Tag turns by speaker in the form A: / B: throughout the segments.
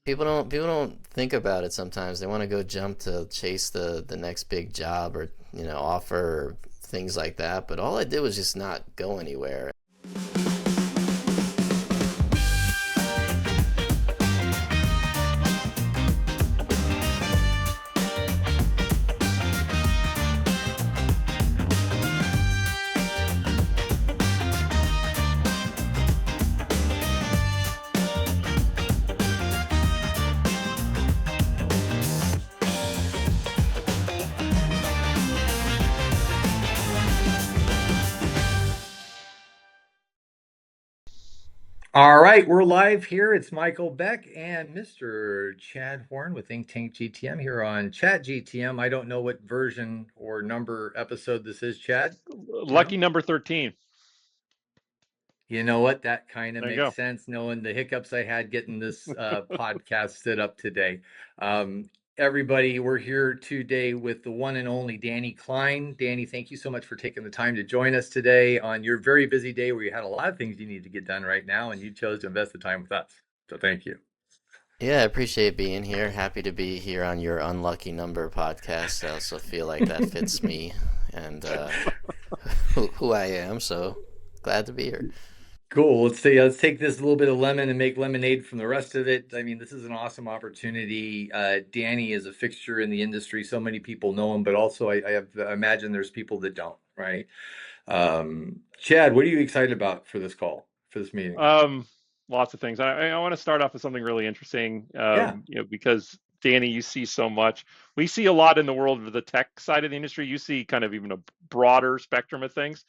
A: People don't think about it sometimes. They want to go jump to chase the next big job or offer or things like that. But all I did was just not go anywhere.
B: All right, we're live here. It's Michael Beck and Mr. Chad Horn with Think Tank GTM here on ChatGTM. I don't know what version or number episode this is, Chad.
C: Lucky number 13.
B: You know what? That kind of
C: There you
B: makes
C: go.
B: sense, knowing the hiccups I had getting this podcast set up today. Everybody, we're here today with the one and only Danny Klein. Danny, thank you so much for taking the time to join us today on your very busy day where you had a lot of things you need to get done right now, and you chose to invest the time with us. So thank you.
A: Yeah, I appreciate being here. Happy to be here on your Unlucky Number podcast. I also feel like that fits me and who I am. So glad to be here.
B: Cool. Let's take this little bit of lemon and make lemonade from the rest of it. I mean, this is an awesome opportunity. Danny is a fixture in the industry. So many people know him, but also I imagine there's people that don't, right? Chad, what are you excited about for this call, for this meeting?
C: Lots of things. I want to start off with something really interesting,
B: Yeah.
C: because Danny, you see so much. We see a lot in the world of the tech side of the industry. You see kind of even a broader spectrum of things.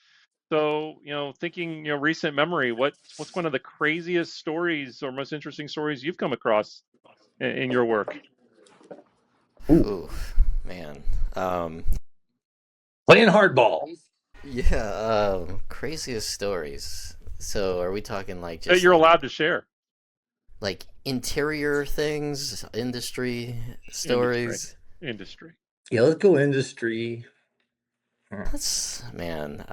C: So, thinking, recent memory, what's one of the craziest stories or most interesting stories you've come across in your work?
A: Ooh, man.
B: Playing hardball.
A: Yeah, craziest stories. So are we talking like
C: That
A: just
C: you're allowed to share.
A: like interior things, industry stories?
C: Industry.
B: Yeah, let's go industry.
A: That's man.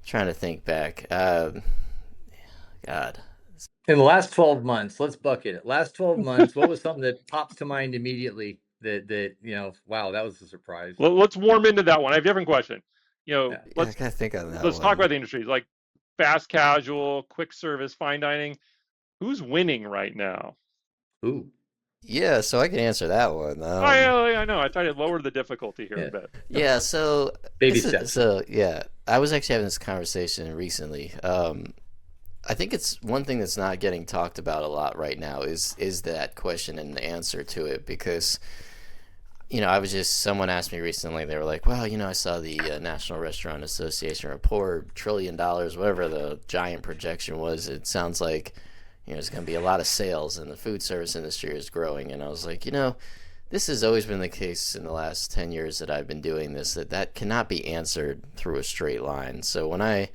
A: Trying to think back. God.
B: In the last 12 months, let's bucket it. Last 12 months, what was something that pops to mind immediately that wow, that was a surprise.
C: Well, let's warm into that one. I have a different question.
A: I gotta think on that
C: let's
A: one.
C: talk about the industries like fast casual, quick service, fine dining. Who's winning right now?
B: Ooh.
A: Yeah, so I can answer that one.
C: I know. I tried to lower the difficulty here
B: Yeah.
C: a bit.
A: Yeah, so
B: Baby steps.
A: So yeah, I was actually having this conversation recently. I think it's one thing that's not getting talked about a lot right now is that question and the answer to it because someone asked me recently, they were like, well, I saw the National Restaurant Association report, $1 trillion, whatever the giant projection was. It sounds like there's going to be a lot of sales and the food service industry is growing. And I was like, this has always been the case in the last 10 years that I've been doing this, that cannot be answered through a straight line. So when I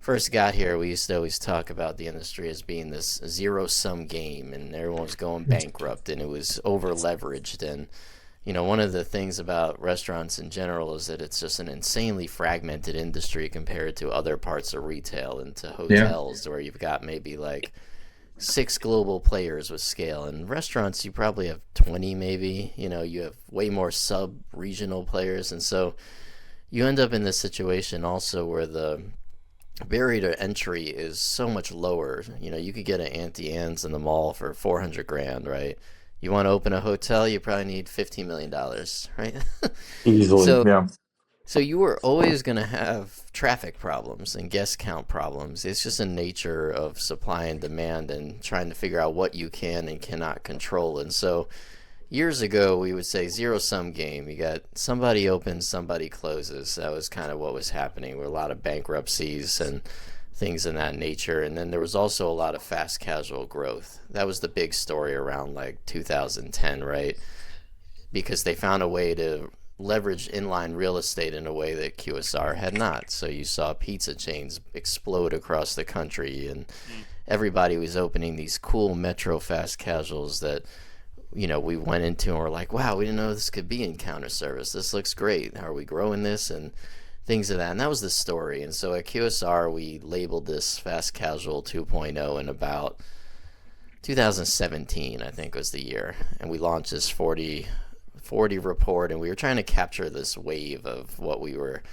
A: first got here, we used to always talk about the industry as being this zero-sum game, and everyone was going bankrupt, and it was over-leveraged. And, one of the things about restaurants in general is that it's just an insanely fragmented industry compared to other parts of retail and to hotels where you've got maybe like 6 global players with scale. In restaurants, you probably have 20 maybe. You have way more sub-regional players. And so you end up in this situation also where the barrier to entry is so much lower. You could get an Auntie Anne's in the mall for $400,000, right? You want to open a hotel, you probably need $15 million, right?
B: Easily,
A: So you were always going to have traffic problems and guest count problems. It's just a nature of supply and demand and trying to figure out what you can and cannot control. And so years ago, we would say zero-sum game. You got somebody opens, somebody closes. That was kind of what was happening. There were a lot of bankruptcies and things in that nature. And then there was also a lot of fast casual growth. That was the big story around like 2010, right? Because they found a way to leverage inline real estate in a way that QSR had not. So you saw pizza chains explode across the country, and everybody was opening these cool metro fast casuals that we went into and were like, wow, we didn't know this could be in counter service. This looks great. How are we growing this? And things of that. And that was the story. And so at QSR, we labeled this fast casual 2.0 in about 2017, I think, was the year, and we launched this 40 report, and we were trying to capture this wave of what we were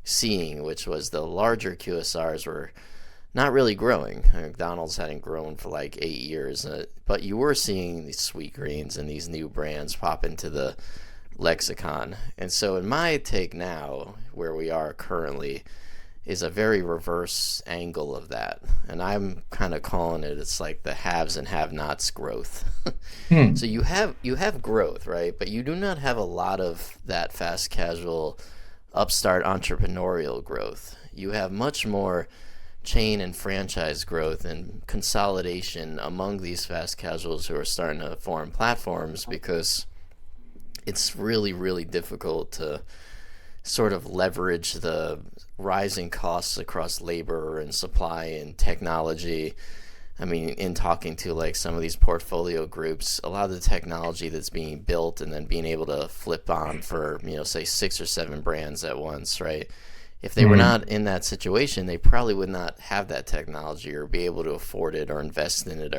A: seeing, which was the larger QSRs were not really growing. McDonald's hadn't grown for like 8 years, but you were seeing these sweet greens and these new brands pop into the lexicon. And so in my take now, where we are currently, is a very reverse angle of that. And I'm kind of calling it's like the haves and have-nots growth. So you have growth, right? But you do not have a lot of that fast casual upstart entrepreneurial growth. You have much more chain and franchise growth and consolidation among these fast casuals who are starting to form platforms, because it's really, really difficult to sort of leverage the rising costs across labor and supply and technology. I mean, in talking to like some of these portfolio groups, a lot of the technology that's being built and then being able to flip on for, say 6 or 7 brands at once, right? If they were not in that situation, they probably would not have that technology or be able to afford it or invest in it,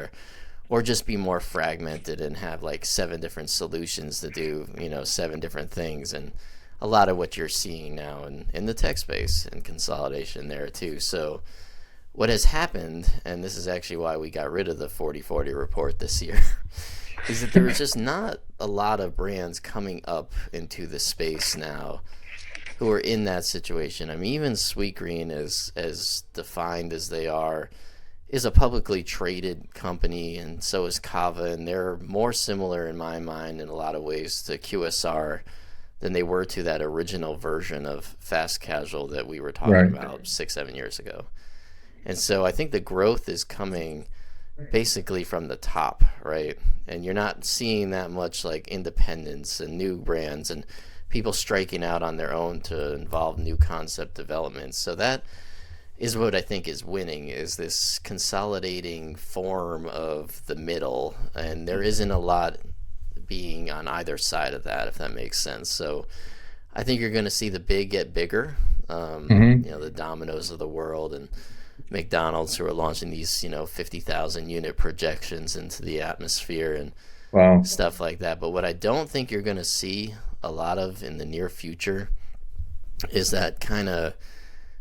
A: or just be more fragmented and have like 7 different solutions to do, 7 different things. And a lot of what you're seeing now in the tech space and consolidation there too. So what has happened, and this is actually why we got rid of the 40/40 report this year, is that there was just not a lot of brands coming up into the space now who are in that situation. I mean, even Sweetgreen, as defined as they are, is a publicly traded company, and so is Kava, and they're more similar in my mind in a lot of ways to QSR than they were to that original version of fast casual that we were talking about 6-7 years ago. And so I think the growth is coming basically from the top, right? And you're not seeing that much like independence and new brands and people striking out on their own to involve new concept development. So that is what I think is winning, is this consolidating form of the middle, and there isn't a lot being on either side of that, if that makes sense. So I think you're going to see the big get bigger, the Domino's of the world and McDonald's, who are launching these 50,000 unit projections into the atmosphere and stuff like that. But what I don't think you're going to see a lot of in the near future is that kind of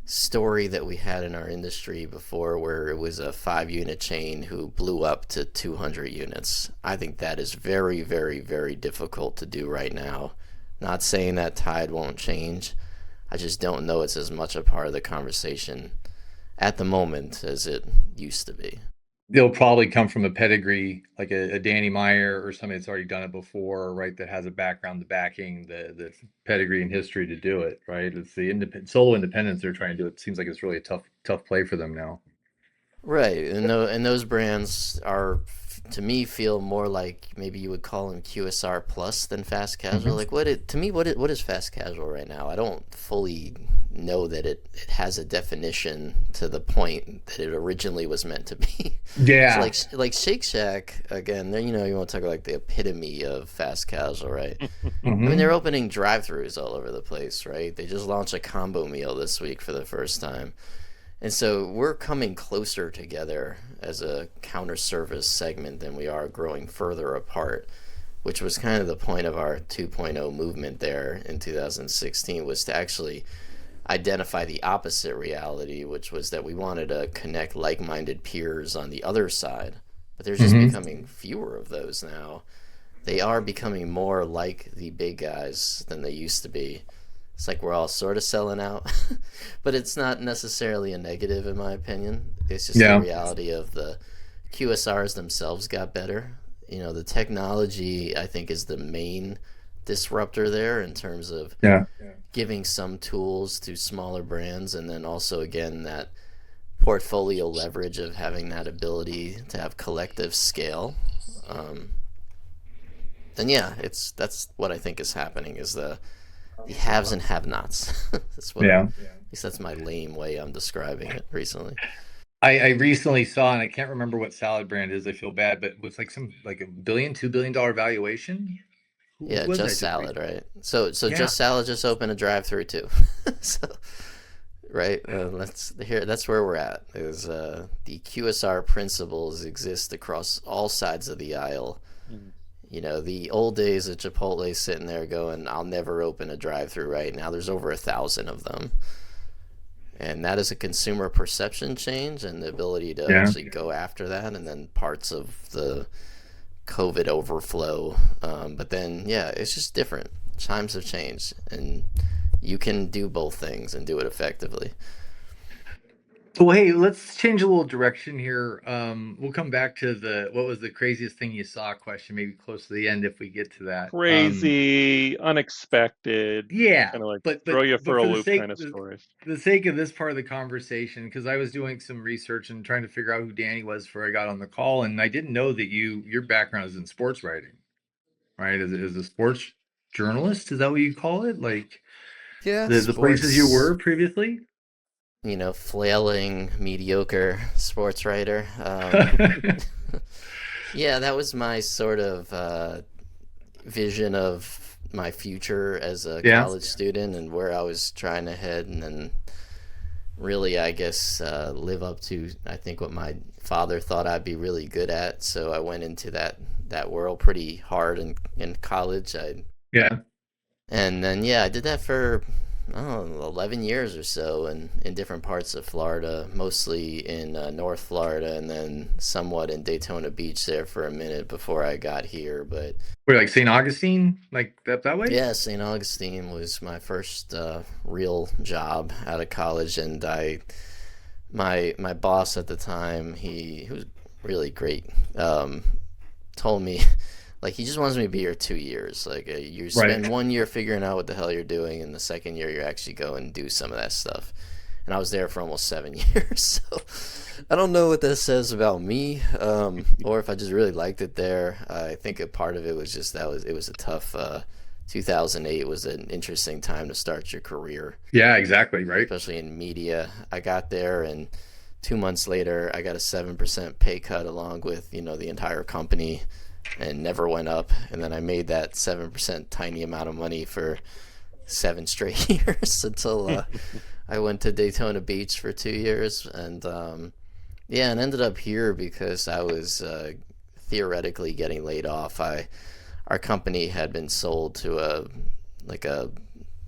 A: story that we had in our industry before, where it was a 5-unit chain who blew up to 200 units. I think that is very, very, very difficult to do right now. Not saying that tide won't change. I just don't know it's as much a part of the conversation at the moment as it used to be.
B: They'll probably come from a pedigree, like a Danny Meyer or somebody that's already done it before, right? That has a background, the backing, the pedigree and history to do it, right? It's the solo independence they're trying to do. It seems like it's really a tough play for them now.
A: Right, and those brands are, to me, feel more like maybe you would call them QSR plus than fast casual. Like what is fast casual right now? I don't fully know that it has a definition to the point that it originally was meant to be.
B: Yeah.
A: So like Shake Shack, again, you want to talk like the epitome of fast casual, right? I mean, they're opening drive-throughs all over the place, right? They just launched a combo meal this week for the first time. And so we're coming closer together as a counter service segment than we are growing further apart, which was kind of the point of our 2.0 movement there in 2016, was to actually identify the opposite reality, which was that we wanted to connect like-minded peers on the other side. But there's just becoming fewer of those now. They are becoming more like the big guys than they used to be. It's like we're all sort of selling out, but it's not necessarily a negative in my opinion. It's just the reality of the QSRs themselves got better. The technology, I think, is the main disruptor there in terms of giving some tools to smaller brands, and then also, again, that portfolio leverage of having that ability to have collective scale. And that's what I think is happening, is the haves and have-nots. That's what at least that's my lame way I'm describing it recently.
B: I recently saw, and I can't remember what salad brand it is, I feel bad, but it was like $1 billion, $2 billion valuation.
A: Yeah, Just Salad, right? So Just Salad just opened a drive-through too. So right? That's where we're at. Is the QSR principles exist across all sides of the aisle.
C: Mm.
A: The old days of Chipotle sitting there going, "I'll never open a drive-through." Right now, there's over 1,000 of them, and that is a consumer perception change and the ability to actually go after that. And then parts of the COVID overflow, but then it's just different. Times have changed, and you can do both things and do it effectively.
B: So hey, let's change a little direction here. We'll come back to what was the craziest thing you saw question, maybe close to the end if we get to that.
C: Crazy, unexpected,
B: Yeah,
C: kind of like
B: but
C: throw you for a
B: for the
C: loop
B: sake
C: kind of stories.
B: the sake of this part of the conversation, because I was doing some research and trying to figure out who Danny was before I got on the call, and I didn't know that your background is in sports writing, right? As a sports journalist, is that what you call it? Like the places you were previously?
A: Flailing, mediocre sports writer. Yeah, that was my sort of vision of my future as a college student and where I was trying to head, and then really, I guess, live up to, I think, what my father thought I'd be really good at. So I went into that world pretty hard in college. And then, I did that for, I don't know, 11 years or so in different parts of Florida, mostly in North Florida, and then somewhat in Daytona Beach there for a minute before I got here. But
B: we're like St. Augustine, like that way?
A: Yeah, St. Augustine was my first real job out of college, and my boss at the time, he was really great, told me, like, he just wants me to be here 2 years. Like, you spend 1 year figuring out what the hell you're doing, and the second year you actually go and do some of that stuff. And I was there for almost 7 years, so I don't know what that says about me, or if I just really liked it there. I think a part of it was just it was a tough. 2008 was an interesting time to start your career.
B: Yeah, exactly, right.
A: Especially in media. I got there, and 2 months later, I got a 7% pay cut along with the entire company, and never went up. And then I made that 7% tiny amount of money for 7 straight years until I went to Daytona Beach for 2 years, and and ended up here because I was theoretically getting laid off. Our company had been sold to a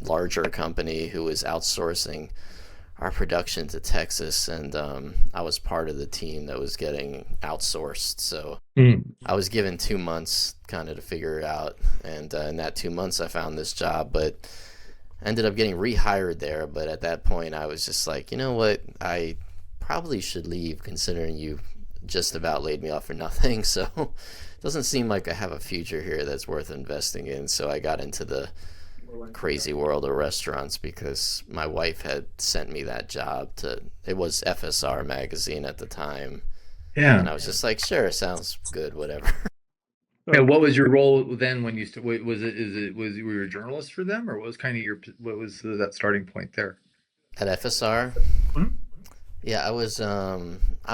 A: larger company who was outsourcing our production to Texas, and I was part of the team that was getting outsourced. So I was given 2 months kind of to figure it out, and in that 2 months I found this job, but ended up getting rehired there. But at that point I was just like, you know what, I probably should leave, considering you just about laid me off for nothing. So it doesn't seem like I have a future here that's worth investing in. So I got into the crazy world of restaurants because my wife had sent me that job it was FSR magazine at the time. Yeah. And I was just like, sure, sounds good, whatever.
B: And what was your role then when you was you were a journalist for them, or what was kind of what was that starting point there?
A: At FSR? Mm-hmm. Yeah, I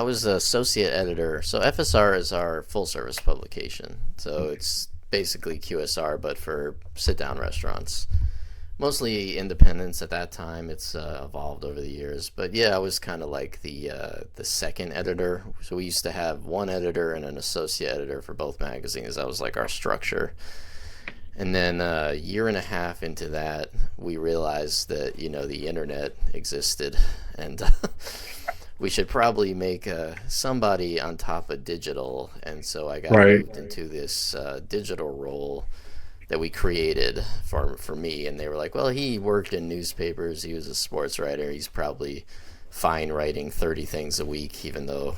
A: was associate editor. So FSR is our full service publication. So it's basically QSR, but for sit down restaurants. Mostly independents at that time. It's evolved over the years. But yeah, I was kind of like the second editor. So we used to have one editor and an associate editor for both magazines. That was like our structure. And then a year and a half into that, we realized that, the internet existed, and we should probably make somebody on top of digital. And so I got moved into this digital role that we created for me. And they were like, well, he worked in newspapers. He was a sports writer. He's probably fine writing 30 things a week, even though,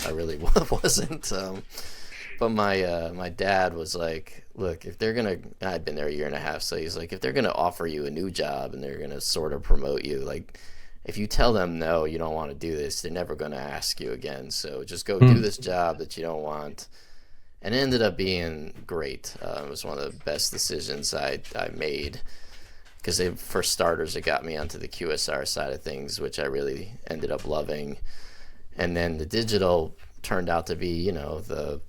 A: I really wasn't. But my dad was like, look, if they're going to, I'd been there a year and a half. So he's like, if they're going to offer you a new job and they're going to sort of promote you, like, if you tell them, no, you don't want to do this, they're never going to ask you again. So just go do this job that you don't want. And it ended up being great. It was one of the best decisions I made, because for starters, it got me onto the QSR side of things, which I really ended up loving. And then the digital turned out to be, the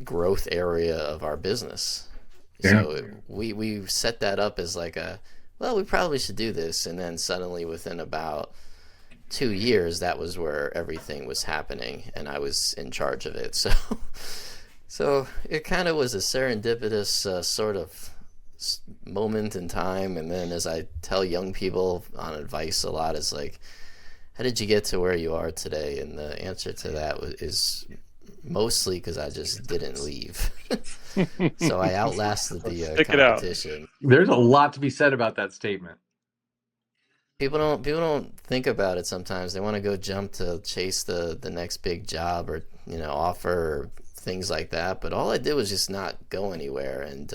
A: growth area of our business. Yeah. So we set that up as like we probably should do this. And then suddenly within about 2 years, that was where everything was happening, and I was in charge of it. So it kind of was a serendipitous sort of moment in time. And then, as I tell young people on advice a lot, is like, how did you get to where you are today? And the answer to that is mostly because I just didn't leave. So I outlasted the competition.
B: There's a lot to be said about that statement.
A: People don't think about it sometimes. They want to go jump to chase the next big job or offer or things like that. But all I did was just not go anywhere. And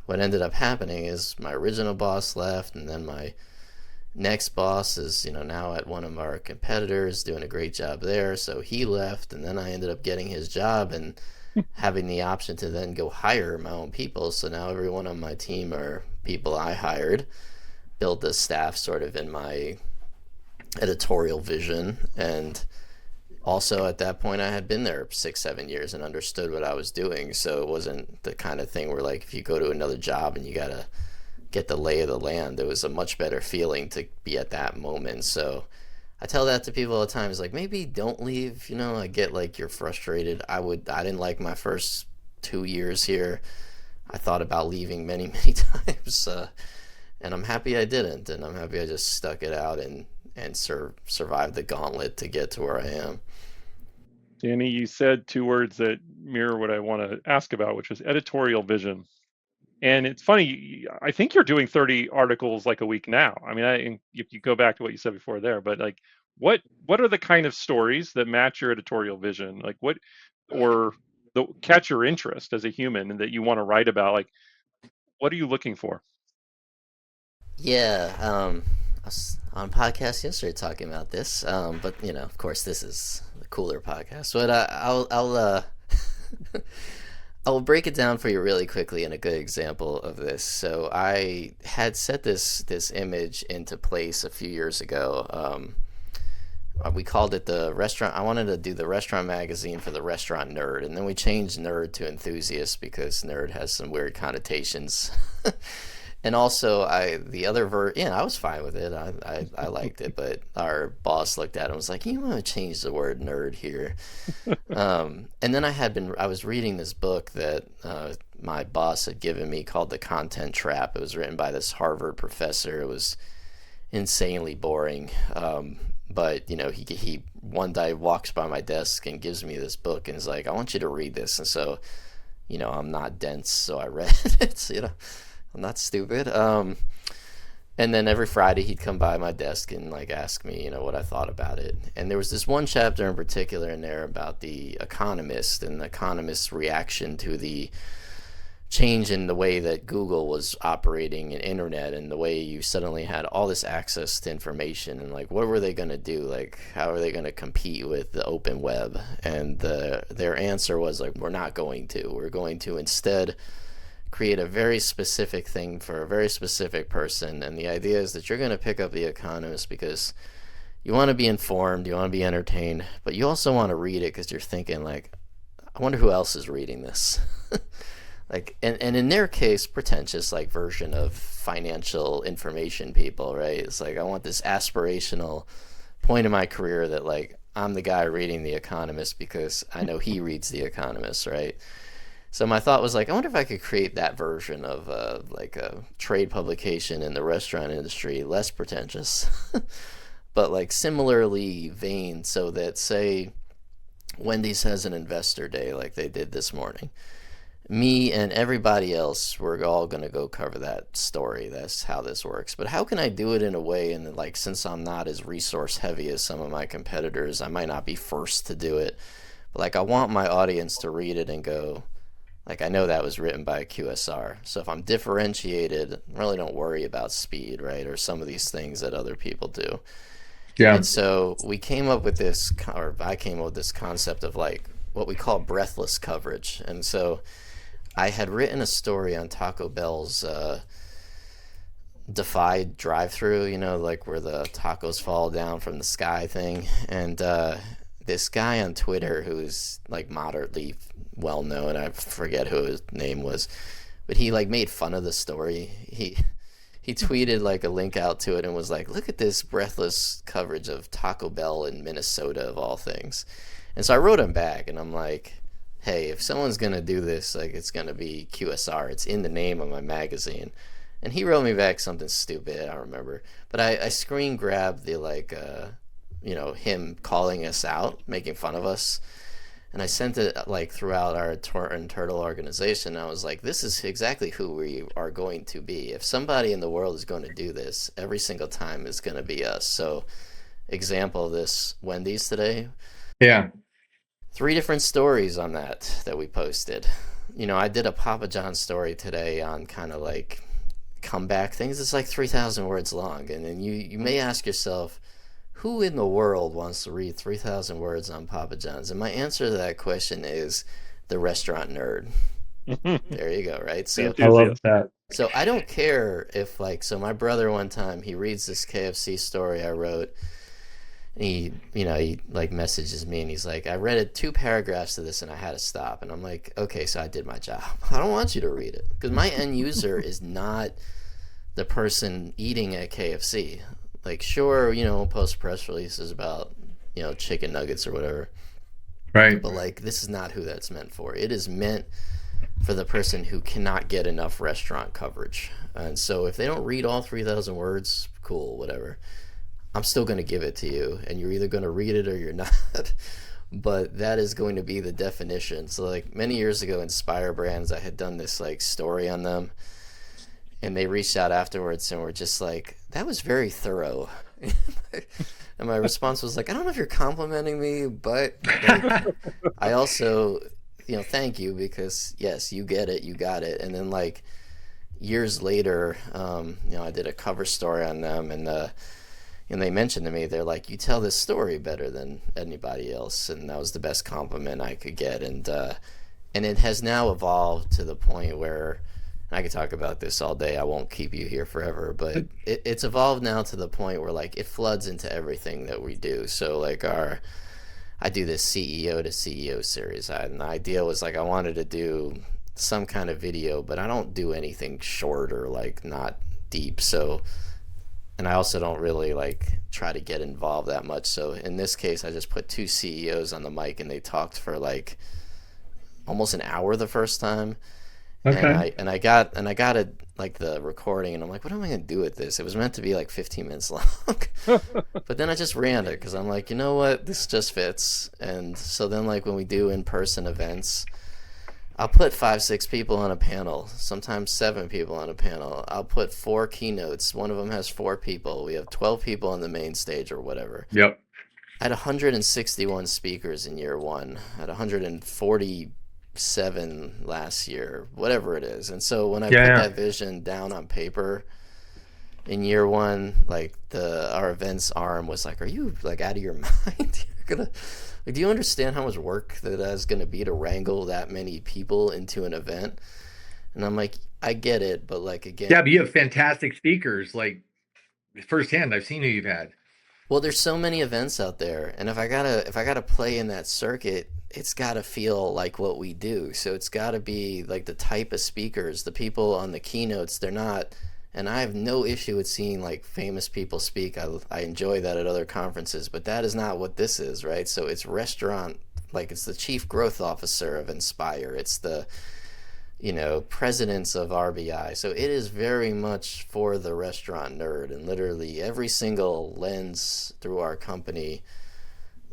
A: what ended up happening is my original boss left, and then my next boss is now at one of our competitors doing a great job there. So he left, and then I ended up getting his job and having the option to then go hire my own people. So now everyone on my team are people I hired. Build the staff sort of in my editorial vision, and also at that point I had been there 6-7 years and understood what I was doing. So it wasn't the kind of thing where, like, if you go to another job and you gotta get the lay of the land, it was a much better feeling to be at that moment. So I tell that to people all the time. It's like, maybe don't leave. I get like you're frustrated. I didn't like my first 2 years here. I thought about leaving many times. And I'm happy I didn't, and I'm happy I just stuck it out and survived the gauntlet to get to where I am.
C: Danny, you said two words that mirror what I want to ask about, which was editorial vision. And it's funny, I think you're doing 30 articles like a week now. I mean, if you go back to what you said before there, but like, what are the kind of stories that match your editorial vision? Like catch your interest as a human and that you want to write about? Like, what are you looking for?
A: Yeah, I was on a podcast yesterday talking about this, but of course, this is the cooler podcast. But I'll break it down for you really quickly in a good example of this. So I had set this image into place a few years ago. We called it the restaurant. I wanted to do the restaurant magazine for the restaurant nerd, and then we changed nerd to enthusiast because nerd has some weird connotations. And also, I was fine with it. I liked it, but our boss looked at it and was like, "You want to change the word nerd here?" And then I was reading this book that my boss had given me called The Content Trap. It was written by this Harvard professor. It was insanely boring. But he one day walks by my desk and gives me this book and is like, "I want you to read this." And so, I'm not dense, so I read it. I'm not stupid. And then every Friday he'd come by my desk and like ask me, what I thought about it. And there was this one chapter in particular in there about the economist and the economist's reaction to the change in the way that Google was operating an internet and the way you suddenly had all this access to information, and like, what were they going to do? Like, how are they going to compete with the open web? And their answer was like, we're not going to. We're going to instead create a very specific thing for a very specific person. And the idea is that you're going to pick up The Economist because you want to be informed, you want to be entertained, but you also want to read it because you're thinking like, I wonder who else is reading this. Like, and in their case, pretentious like version of financial information people, right? It's like, I want this aspirational point in my career that like, I'm the guy reading The Economist because I know he reads The Economist, right? So my thought was like, I wonder if I could create that version of like a trade publication in the restaurant industry, less pretentious, but like similarly vain, so that say Wendy's has an investor day like they did this morning. Me and everybody else, we're all going to go cover that story. That's how this works. But how can I do it in a way, and like, since I'm not as resource heavy as some of my competitors, I might not be first to do it. But like, I want my audience to read it and go, like, I know that was written by QSR. So if I'm differentiated, I really don't worry about speed, right? Or some of these things that other people do. Yeah. And so I came up with this concept of like what we call breathless coverage. And so I had written a story on Taco Bell's defied drive-through, like where the tacos fall down from the sky thing. And this guy on Twitter who's like moderately well known, I forget who his name was, but he like made fun of the story. he tweeted like a link out to it and was like, look at this breathless coverage of Taco Bell in Minnesota of all things. And so I wrote him back and I'm like, hey, if someone's gonna do this, like it's gonna be QSR. It's in the name of my magazine. And he wrote me back something stupid, I don't remember. But I screen grabbed the like him calling us out, making fun of us. And I sent it like throughout our internal organization. I was like, this is exactly who we are going to be. If somebody in the world is going to do this, every single time it's going to be us. So example of this, Wendy's today.
B: Yeah.
A: 3 different stories on that we posted. I did a Papa John story today on kind of like comeback things. It's like 3,000 words long. And then you may ask yourself, who in the world wants to read 3,000 words on Papa John's? And my answer to that question is the restaurant nerd. There you go, right? So
B: I love that.
A: So I don't care if so my brother one time, he reads this KFC story I wrote. And he like messages me and he's like, I read 2 paragraphs of this and I had to stop. And I'm like, okay, so I did my job. I don't want you to read it because my end user is not the person eating at KFC. Like, sure, we'll post press releases about, chicken nuggets or whatever.
B: Right.
A: But, like, this is not who that's meant for. It is meant for the person who cannot get enough restaurant coverage. And so if they don't read all 3,000 words, cool, whatever. I'm still going to give it to you. And you're either going to read it or you're not. But that is going to be the definition. So, like, many years ago, Inspire Brands, I had done this, like, story on them. And they reached out afterwards and were just like, that was very thorough. And my response was like, I don't know if you're complimenting me, but like, I also, thank you because, yes, you get it, you got it. And then like years later, I did a cover story on them and they mentioned to me, they're like, you tell this story better than anybody else. And that was the best compliment I could get. And it has now evolved to the point where, I could talk about this all day. I won't keep you here forever, but it's evolved now to the point where like it floods into everything that we do. So like I do this CEO to CEO series. And the idea was like I wanted to do some kind of video, but I don't do anything short or like not deep. So, and I also don't really like try to get involved that much. So in this case, I just put 2 CEOs on the mic and they talked for like almost an hour the first time.
B: Okay.
A: And I got it like the recording, and I'm like, what am I gonna do with this? It was meant to be like 15 minutes long, but then I just ran it because I'm like, you know what, this just fits. And so then like when we do in-person events, I'll put 5-6 people on a panel, sometimes 7 people on a panel. I'll put 4 keynotes. One of them has 4 people. We have 12 people on the main stage or whatever.
B: Yep.
A: I had 161 speakers in year 1. I had 147 last year, whatever it is. And so when I put that vision down on paper in year 1, like our events arm was like, are you like out of your mind? You're gonna like, do you understand how much work that is gonna be to wrangle that many people into an event? And I'm like, I get it, but like again,
B: but you have fantastic speakers, like firsthand. I've seen who you've had.
A: Well, there's so many events out there, and if I gotta play in that circuit, it's gotta feel like what we do. So it's gotta be like the type of speakers, the people on the keynotes. They're not, and I have no issue with seeing like famous people speak. I enjoy that at other conferences, but that is not what this is, right? So it's restaurant, like it's the chief growth officer of Inspire. It's the presidents of RBI. So it is very much for the restaurant nerd, and literally every single lens through our company,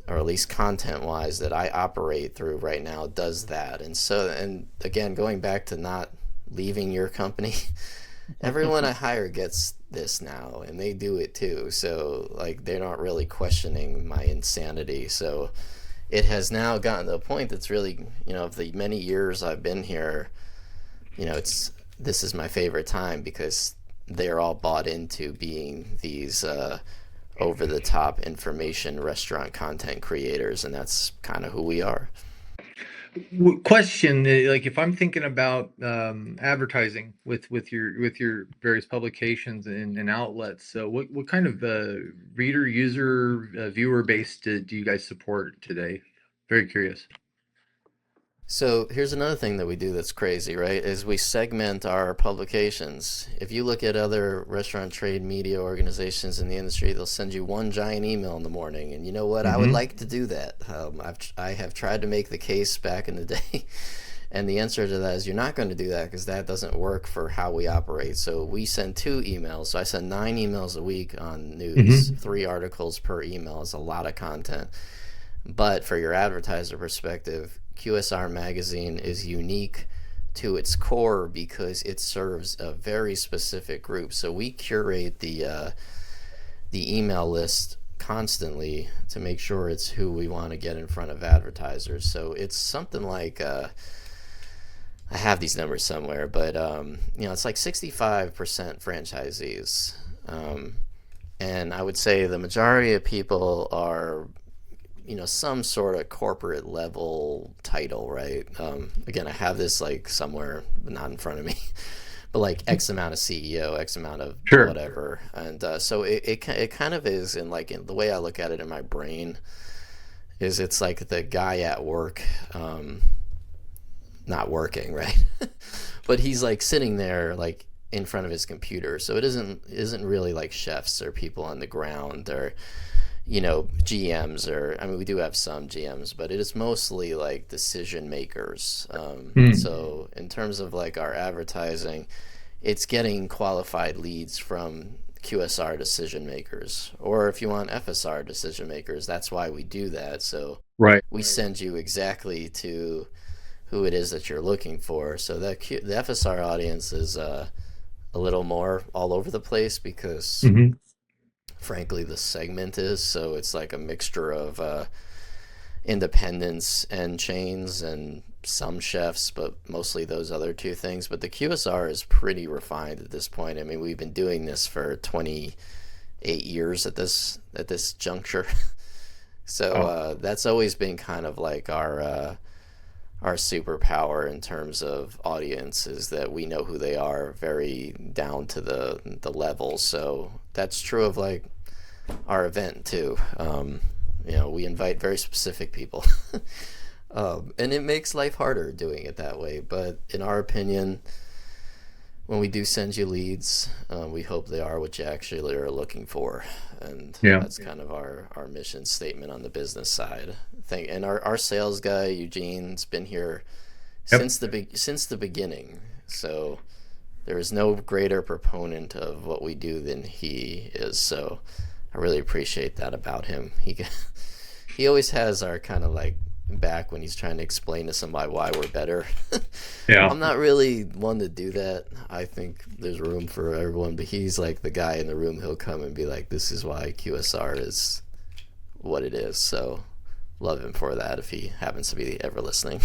A: or at least content wise, that I operate through right now does that. And so, and again, going back to not leaving your company, everyone I hire gets this now and they do it too. So like they're not really questioning my insanity. So it has now gotten to a point that's really, of the many years I've been here, this is my favorite time because they're all bought into being these over-the-top information restaurant content creators, and that's kind of who we are.
B: Question, like if I'm thinking about advertising with your various publications and outlets, so what kind of reader, user, viewer base do you guys support today? Very curious.
A: So here's another thing that we do that's crazy, right? Is we segment our publications. If you look at other restaurant trade media organizations in the industry, they'll send you one giant email in the morning. And you know what? I would like to do that. I have tried to make the case back in the day. And the answer to that is you're not going to do that because that doesn't work for how we operate. So we send 2 emails. So I send 9 emails a week on news. 3 articles per email is a lot of content. But for your advertiser perspective, QSR Magazine is unique to its core because it serves a very specific group. So we curate the email list constantly to make sure it's who we want to get in front of advertisers. So it's something like I have these numbers somewhere, but it's like 65% franchisees, and I would say the majority of people are some sort of corporate level title, right? Again, I have this like somewhere, but not in front of me, but like X amount of CEO, X amount of whatever. And so it kind of is in the way I look at it in my brain is it's like the guy at work, not working, right? But he's like sitting there like in front of his computer. So it isn't really like chefs or people on the ground or GMs, or we do have some GMs, but it is mostly like decision makers. So in terms of like our advertising, it's getting qualified leads from QSR decision makers, or if you want FSR decision makers, that's why we do that. So we send you exactly to who it is that you're looking for. So the FSR audience is a little more all over the place because frankly the segment is, so it's like a mixture of independents and chains and some chefs, but mostly those other 2 things. But the QSR is pretty refined at this point. We've been doing this for 28 years at this juncture. So that's always been kind of like our superpower in terms of audience, is that we know who they are very down to the level. So that's true of like our event too. We invite very specific people, and it makes life harder doing it that way. But in our opinion, when we do send you leads, we hope they are what you actually are looking for. And that's kind of our mission statement on the business side. And our sales guy, Eugene's been here since the beginning. So there is no greater proponent of what we do than he is. So I really appreciate that about him. He always has our kind of like back when he's trying to explain to somebody why we're better. I'm not really one to do that. I think there's room for everyone, but he's like the guy in the room. He'll come and be like, this is why QSR is what it is. So love him for that if he happens to be ever listening.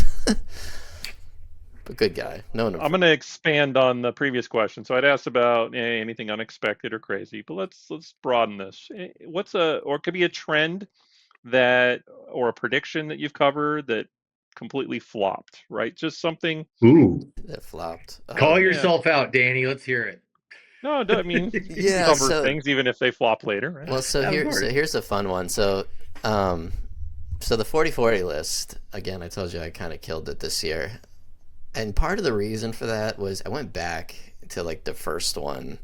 A: But good guy. No.
C: I'm going to expand on the previous question. So I'd asked about anything unexpected or crazy, but let's broaden this. Or it could be a trend or a prediction that you've covered that completely flopped, right? Just something
A: that flopped.
B: Call yourself out, Danny. Let's hear it.
C: No, I mean, cover things even if they flop later, right?
A: Well, so here's a fun one. So the 40/40 list, again, I told you I kind of killed it this year. And part of the reason for that was I went back to like the first one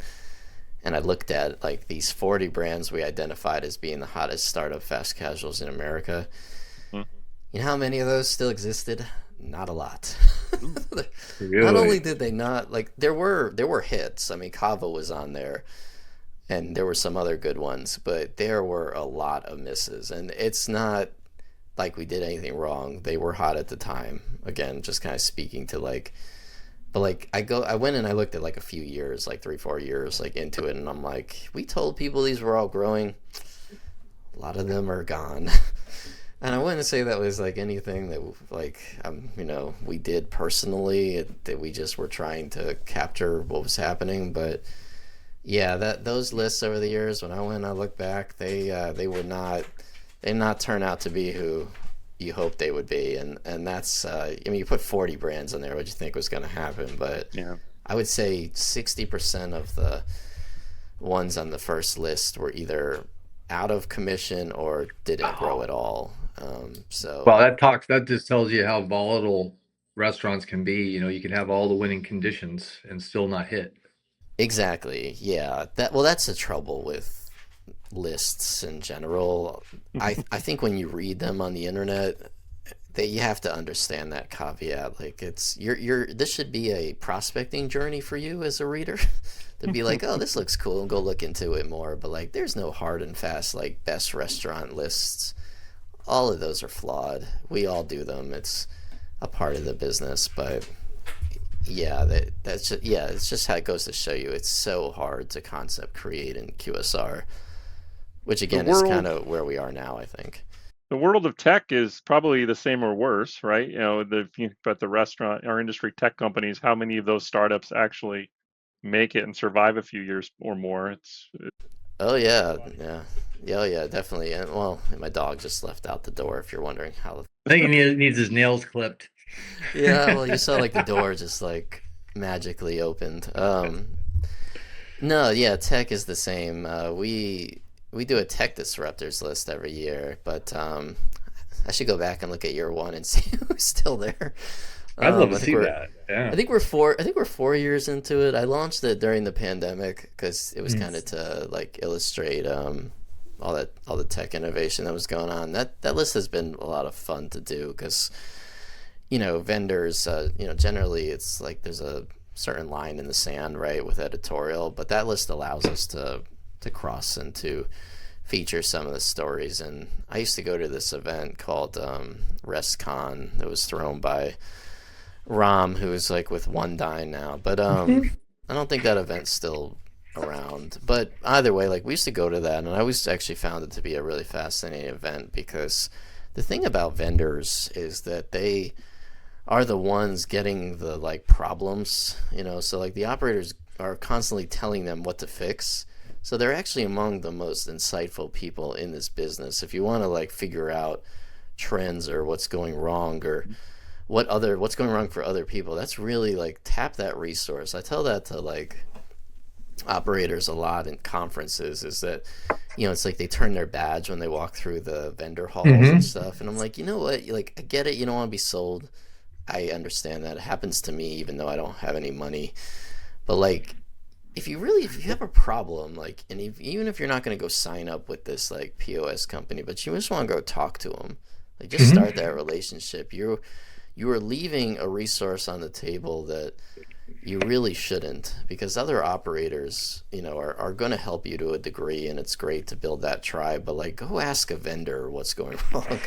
A: and I looked at like these 40 brands we identified as being the hottest startup fast casuals in America. You know how many of those still existed? Not a lot. Really? Not only did they not, like there were hits. Kava was on there and there were some other good ones, but there were a lot of misses. And it's not like we did anything wrong. They were hot at the time. Again, just kind of speaking to like, but like I went and I looked at like a few years, like 3-4 years like into it, and I'm like, we told people these were all growing. A lot of them are gone. And I wouldn't say that was like anything that like we did personally, that we just were trying to capture what was happening. But yeah, those lists over the years, when I look back, they did not turn out to be who you hoped they would be. And that's you put 40 brands on there, what do you think was going to happen? But yeah, I would say 60% of the ones on the first list were either out of commission or didn't grow at all. Well,
B: that just tells you how volatile restaurants can be. You can have all the winning conditions and still not hit.
A: Exactly. Yeah. That's the trouble with lists in general. I think when you read them on the internet, that you have to understand that caveat. Like you're this should be a prospecting journey for you as a reader to be like, oh, this looks cool, and go look into it more. But like, there's no hard and fast like best restaurant lists. All of those are flawed. We all do them. It's a part of the business, but yeah, that's just, yeah, it's just how it goes to show you it's so hard to concept create in QSR, which
C: The
A: again is kind
C: world,
A: of where we are now, I think.
C: the world of tech is probably the same or worse, right? But the restaurant or industry tech companies, how many of those startups actually make it and survive a few years or more?
A: Oh yeah, yeah, yeah, oh, yeah, definitely. And well, my dog just left out the door. If you're wondering how.
B: I think he needs his nails clipped.
A: Yeah, well, you saw like the door just like magically opened. No, yeah, tech is the same. We do a tech disruptors list every year, but I should go back and look at year one and see who's still there.
B: I'd love to
A: I think
B: see
A: we're
B: that. Yeah.
A: I think we're 4 years into it. I launched it during the pandemic because it was kind of to like illustrate all the tech innovation that was going on. That list has been a lot of fun to do because vendors, generally it's like there's a certain line in the sand, right, with editorial, but that list allows us to cross and to feature some of the stories. And I used to go to this event called RestCon that was thrown by Rom, who is like with One Dine now, but I don't think that event's still around. But either way, like we used to go to that, and I always actually found it to be a really fascinating event because the thing about vendors is that they are the ones getting the like problems, so like the operators are constantly telling them what to fix. So they're actually among the most insightful people in this business. If you want to like figure out trends or what's going wrong or what's going wrong for other people, that's really like tap that resource. I tell that to like operators a lot in conferences, is that it's like they turn their badge when they walk through the vendor halls and stuff, and I'm like, you know what, like I get it, you don't want to be sold. I understand that. It happens to me even though I don't have any money. But like if you have a problem, like, and even if you're not going to go sign up with this like POS company, but you just want to go talk to them, like just start that relationship. You are leaving a resource on the table that you really shouldn't, because other operators, are going to help you to a degree, and it's great to build that tribe. But like, go ask a vendor what's going wrong.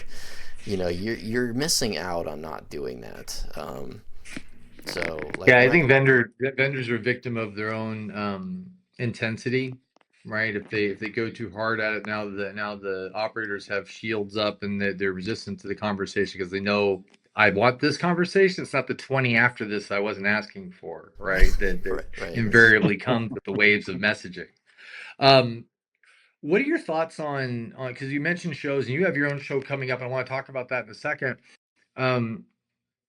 A: You're missing out on not doing that. So like,
B: Yeah, I think vendors are a victim of their own intensity, right? If they go too hard at it, now the operators have shields up and they're resistant to the conversation because they know I want this conversation. It's not the 20 after this I wasn't asking for, right? That
A: right.
B: invariably comes with the waves of messaging. Um, what are your thoughts on because you mentioned shows and you have your own show coming up, and I want to talk about that in a second. Um,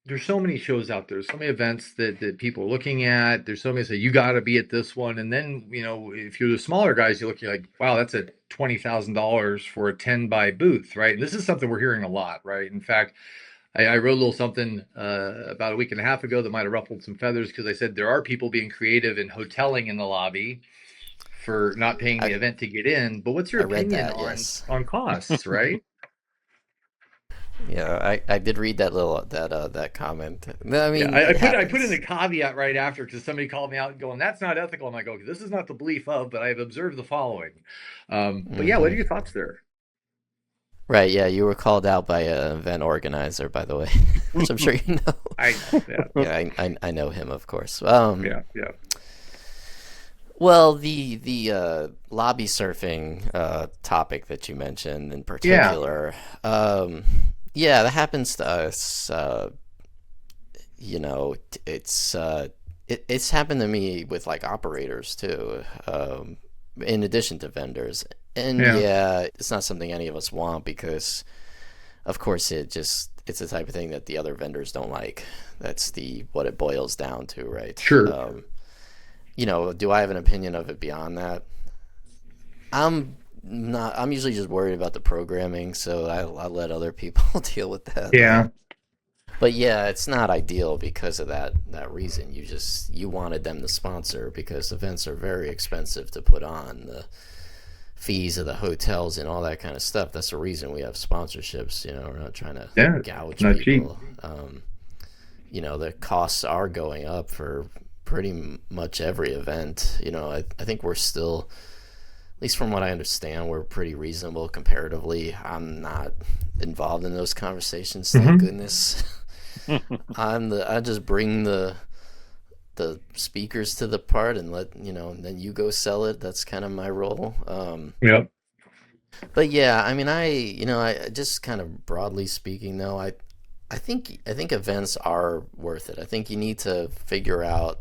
B: there's so many shows out there, so many events that people are looking at. There's so many say you got to be at this one, and then if you're the smaller guys, you look, you're like, wow, that's a $20,000 for a 10 by booth, right? And this is something we're hearing a lot, right? In fact, I wrote a little something about a week and a half ago that might have ruffled some feathers because I said there are people being creative and hoteling in the lobby for not paying the
A: I
B: event to get in. But what's your
A: I read
B: opinion
A: that. Yes.
B: on costs, right?
A: Yeah, I did read that comment. I
B: Yeah,
A: mean,
B: I
A: it
B: put in
A: happens.
B: a caveat right after because somebody called me out going, "That's not ethical." I'm like, "Okay, this is not the belief of, but I have observed the following." But yeah, what are
A: Hmm.
B: your thoughts there?
A: Right. Yeah, you were called out by an event organizer, by the way, which I'm sure you know.
B: I know, yeah,
A: Yeah, I know him, of course.
B: yeah, yeah,
A: Well, the lobby surfing topic that you mentioned in
B: yeah,
A: particular, yeah, that happens to us. You know, it's happened to me with like operators too, in addition to vendors. And
B: yeah,
A: yeah, it's not something any of us want because, of course, it's the type of thing that the other vendors don't like. That's the what it boils down to, right?
B: sure.
A: Do I have an opinion of it beyond that? I'm not. I'm usually just worried about the programming, so I let other people deal with that.
B: Yeah,
A: But yeah, it's not ideal because of that reason. You wanted them to sponsor because events are very expensive to put on. The fees of the hotels and all that kind of stuff. That's the reason we have sponsorships. We're not trying to gouge
B: not cheap.
A: people. The costs are going up for pretty much every event. I think we're still, at least from what I understand, we're pretty reasonable comparatively. I'm not involved in those conversations, thank goodness. I just bring the speakers to the part and and then you go sell it. That's kind of my role.
B: Yep.
A: But yeah, I mean, I just kind of broadly speaking though, I think events are worth it. I think you need to figure out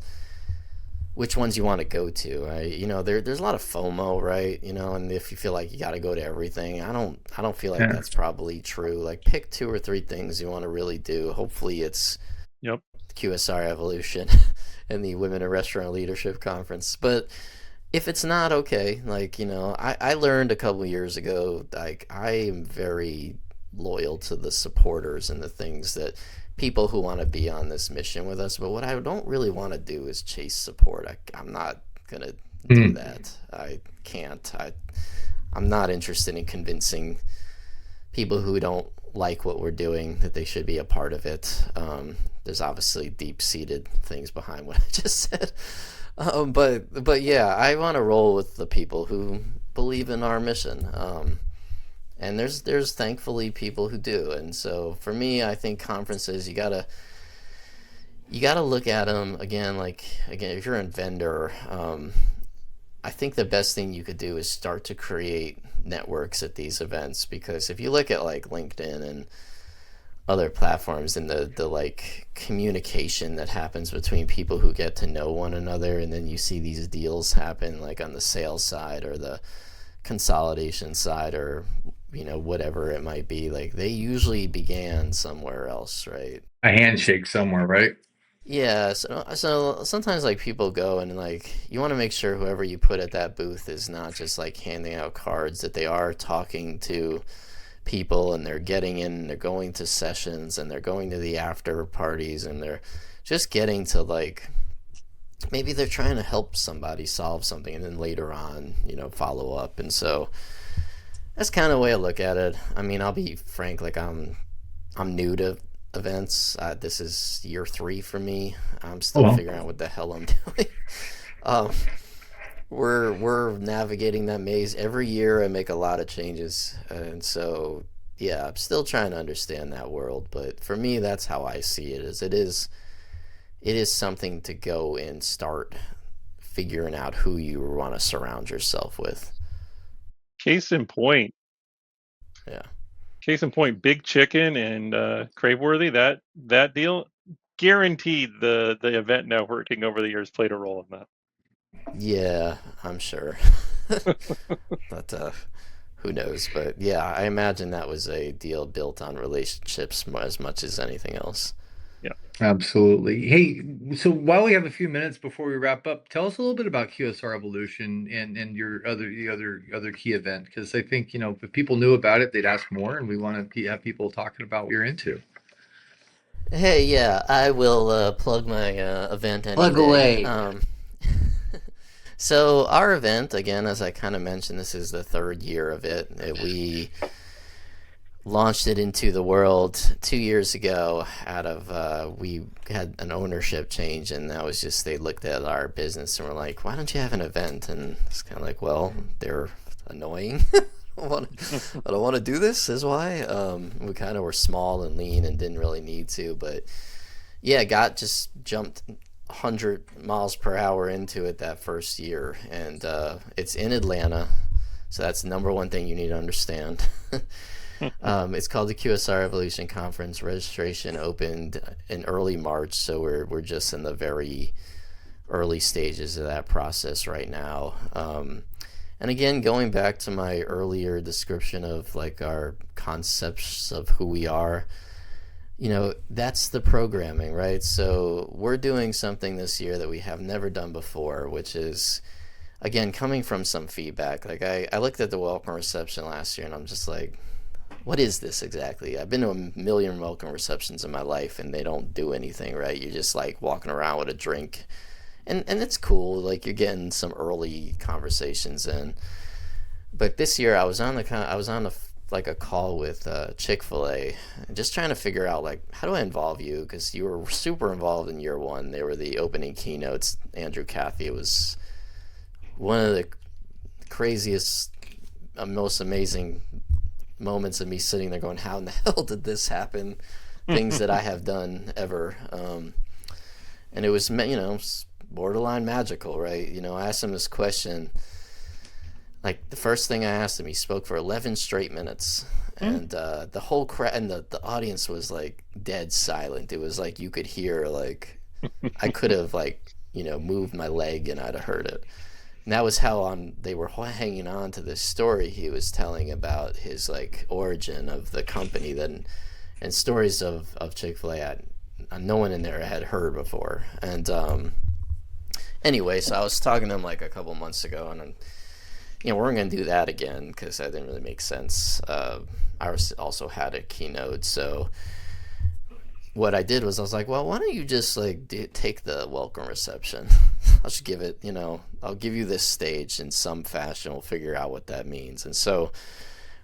A: which ones you want to go to. There's a lot of FOMO, right? And if you feel like you got to go to everything, I don't feel like that's probably true. Like, pick 2 or 3 things you want to really do. Hopefully it's QSR Evolution and the Women in Restaurant Leadership Conference. But if it's not, okay, I learned a couple years ago, like, I am very loyal to the supporters and the things that people who want to be on this mission with us. But what I don't really want to do is chase support. I'm not gonna do that. I can't. I'm not interested in convincing people who don't like what we're doing that they should be a part of it. There's obviously deep-seated things behind what I just said. But yeah, I want to roll with the people who believe in our mission. And there's thankfully people who do. And so for me, I think conferences, you gotta look at them again. If you're a vendor, I think the best thing you could do is start to create networks at these events, because if you look at like LinkedIn and other platforms and the like communication that happens between people who get to know one another, and then you see these deals happen like on the sales side or the consolidation side or whatever it might be, like they usually began somewhere else, right?
B: A handshake somewhere, right?
A: Yeah, so sometimes like people go and like you want to make sure whoever you put at that booth is not just like handing out cards, that they are talking to people and they're getting in, they're going to sessions and they're going to the after parties and they're just getting to like, maybe they're trying to help somebody solve something and then later on, follow up. And so that's kind of the way I look at it. I mean, I'll be frank, like I'm new to events. This is year 3 for me. I'm still figuring out what the hell I'm doing. We're navigating that maze. Every year I make a lot of changes. And so, yeah, I'm still trying to understand that world. But for me, that's how I see it. It is something to go and start figuring out who you want to surround yourself with.
C: Case in point.
A: Yeah.
C: Case in point, Big Chicken and Craveworthy, that deal, guaranteed the event networking over the years played a role in that.
A: Yeah, I'm sure. But who knows? But yeah, I imagine that was a deal built on relationships as much as anything else.
C: Yeah,
B: absolutely. Hey, so while we have a few minutes before we wrap up, tell us a little bit about QSR Evolution and your other key event, because I think if people knew about it, they'd ask more, and we want to have people talking about what you're into.
A: Hey, yeah, I will plug my event any
B: Plug
A: day.
B: away.
A: So our event, again, as I kind of mentioned, this is the 3rd year of it. We launched it into the world 2 years ago out of, we had an ownership change, and that was just, they looked at our business and were like, why don't you have an event? And it's kind of like, well, they're annoying. I don't want to do this, is why. We kind of were small and lean and didn't really need to, but yeah, just jumped 100 miles per hour into it that first year, and it's in Atlanta, so that's the number one thing you need to understand. It's called the QSR Evolution Conference. Registration opened in early March, so we're just in the very early stages of that process right now. And again, going back to my earlier description of like our concepts of who we are, that's the programming, right? So we're doing something this year that we have never done before, which is, again, coming from some feedback. Like I looked at the welcome reception last year and I'm just like, what is this exactly? I've been to a million welcome receptions in my life, and they don't do anything, right? You're just like walking around with a drink, and it's cool. Like, you're getting some early conversations in. But this year, I was on like a call with Chick-fil-A, just trying to figure out, like, how do I involve you? Because you were super involved in year one. They were the opening keynotes. Andrew Cathy. It was one of the craziest, most amazing moments of me sitting there going, how in the hell did this happen? Things that I have done ever. And it was, borderline magical, right? I asked him this question. Like, the first thing I asked him, he spoke for 11 straight minutes, and the whole and the audience was like dead silent. It was like you could hear, like, I could have, like, moved my leg and I'd have heard it. And that was how they were hanging on to this story he was telling about his, like, origin of the company, and stories of Chick-fil-A no one in there had heard before. And anyway, so I was talking to him like a couple months ago, and we're going to do that again because that didn't really make sense. I also had a keynote. So what I did was I was like, well, why don't you just like take the welcome reception? I'll just give it, I'll give you this stage in some fashion. We'll figure out what that means. And so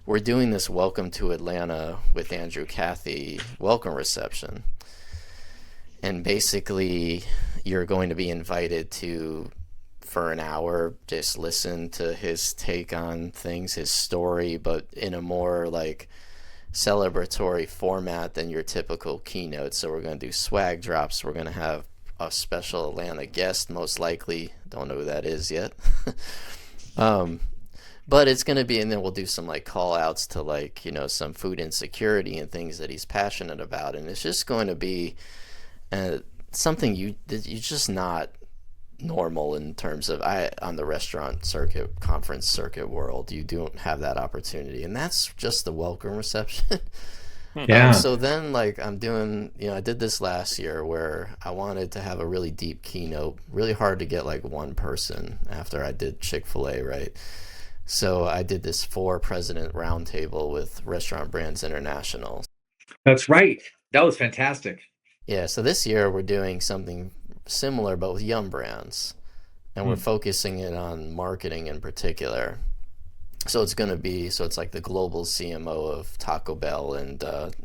A: we're doing this Welcome to Atlanta with Andrew Cathy welcome reception. And basically you're going to be invited to, for an hour, just listen to his take on things, his story, but in a more like celebratory format than your typical keynote. So we're going to do swag drops. We're going to have a special Atlanta guest, most likely. Don't know who that is yet. But it's going to be, and then we'll do some like call outs to, like, some food insecurity and things that he's passionate about. And it's just going to be something you're just not normal in terms of on the restaurant circuit, conference circuit world. You don't have that opportunity, and that's just the welcome reception.
B: Yeah.
A: So then, like, I'm doing, I did this last year where I wanted to have a really deep keynote. Really hard to get like one person after I did Chick-fil-A, right? So I did this 4-president roundtable with Restaurant Brands International.
B: That's right. That was fantastic.
A: Yeah. So this year we're doing something similar, but with Yum Brands, and we're focusing it on marketing in particular. So it's like the global CMO of Taco Bell and